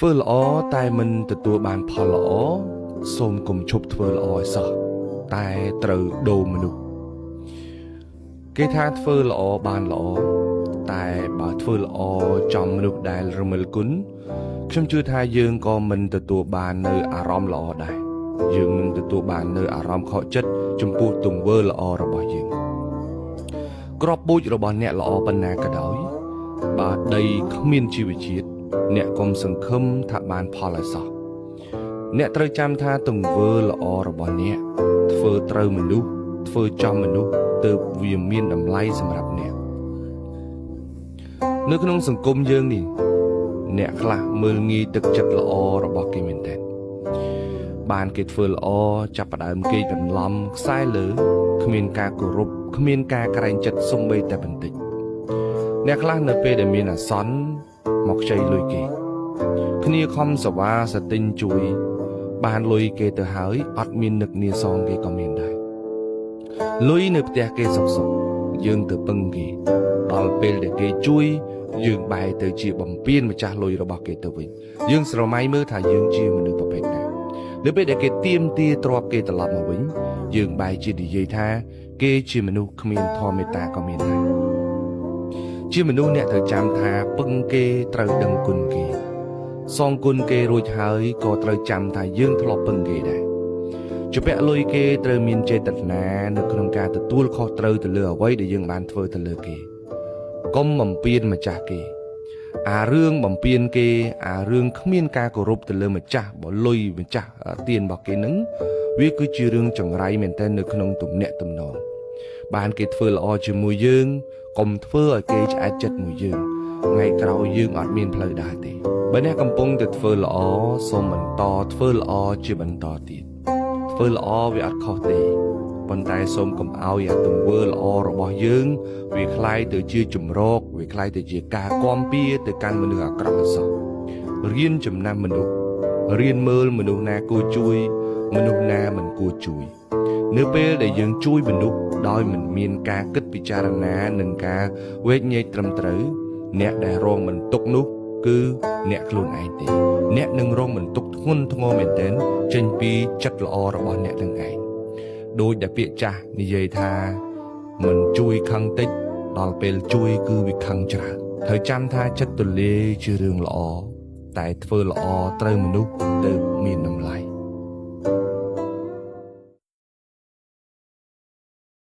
ធ្វើល្អតែមិនទទួលបានផលល្អសូមកុំឈប់ធ្វើល្អឲ្យសោះតែត្រូវដូរមនុស្សគេថាធ្វើល្អបានល្អតែបើធ្វើល្អចំមនុស្សដែលរមិលគុណខ្ញុំជឿថាយើងក៏មិនទទួលបាននៅអារម្មណ៍ល្អដែរយើងនឹងទទួលបាននៅអារម្មណ៍ខកចិត្តចំពោះទង្វើល្អរបស់យើងក្របពូជរបស់អ្នកល្អប៉ុណ្ណាក៏ដោយបើដីគ្មានជីវជាតិអ្នកកុំសង្ឃឹមថាបានផលឲ្យសោះអ្នកត្រូវចាំថាទង្វើល្អរបស់អ្នកធ្វើត្រូវមនុស្សធ្វើចំមនុស្សទើបវាមានតម្លៃសម្រាប់អ្នកនៅក្នុងសង្គមយើងនេះអ្នកខ្លះមើលងាយទឹកចិត្តល្អរបស់គេមែនទែនបានគេធ្វើល្អចាប់ផ្ដើមគេបន្លំខ្សែលើគ្មានការគោរពគ្មានការក្រែងចិត្តសូម្បីតែបន្តិចអ្នកខ្លះនៅពេលដែលមានអាសន្នមកខ្ចីលុយគេគ្នាខំសវ៉ាសទិញជួយបានលុយគេទៅហើយអត់មាននឹកនាសងគេក៏មានដែរលុយនៅផ្ទះគេសុកយើងទៅពឹងគេដល់ពេលដែលគេជួយយើងបែរទៅជាបំពេញម្ចាស់លុយរបស់គេទៅវិញយើងស្រមៃមើលថាយើងជាមនុស្សប្រភេទណានៅពេលដែលគេទាមទារទ្រព្យគេត្រឡប់មកវិញយើងបែរជានិយាយថាគេជាមនុស្សគ្មានធម៌មេត្តាក៏មានដែរជាមនុស្សអ្នកត្រូវចាំថាពឹងគេត្រូវដឹងគុណគេសងគុណគេរួចហើយក៏ត្រូវចាំថាយើងធ្លាប់ពឹងគេដែរជាពាក់លុយគេត្រូវមានចេតនានៅក្នុងការទទួលខុសត្រូវទៅលើអ្វីដែលយើងបានធ្វើទៅលើគេកុំបំពានម្ចាស់គេអារឿងបំពានគេអារឿងគ្មានការគោរពទៅលើម្ចាស់បើលុយម្ចាស់ទានរបស់គេនឹងវាគឺជារឿងចង្រៃមែនទែននៅក្នុងទំនាក់ទំនងបានគេធ្វើល្អជាមួយយើងកុំធ្វើឲ្យគេឆ្អែតចិត្តមួយយើងថ្ងៃក្រោយយើងអត់មានផ្លូវដើរទេបើអ្នកកំពុងតែធ្វើល្អសូមបន្តធ្វើល្អជាបន្តទៀតធ្វើល្អវាអត់ខុសទេប៉ុន្តែសូមកុំឲ្យអាទង្វើល្អរបស់យើងវាคล้ายទៅជាចម្រោកវាคล้ายទៅជាការគាំពៀទៅកាន់មនុស្សអាក្រក់អសោះរៀនចំណាំមនុស្សរៀនមើលមនុស្សណាគួរជួយមនុស្សណាមិនគួរជួយនៅពេលដែលយើងជួយមនុស្សដោយមិនមានការគិតពិចារណានិងការវែកញែកត្រឹមត្រូវអ្នកដែលរងបន្ទុកនោះគឺអ្នកខ្លួនឯងទេអ្នកនឹងរងបន្ទុកធ្ងន់ធ្ងរមែនទែនចេញពីចិត្តល្អរបស់អ្នកនឹងឯងដោយដែលពាក្យចាស់និយាយថាមិនជួយខឹងតិចដល់ពេលជួយគឺវាខឹងច្រើនត្រូវចាំថាចិត្តទូលាយជារឿងល្អតែធ្វើល្អត្រូវមនុស្សទៅមានតម្លៃ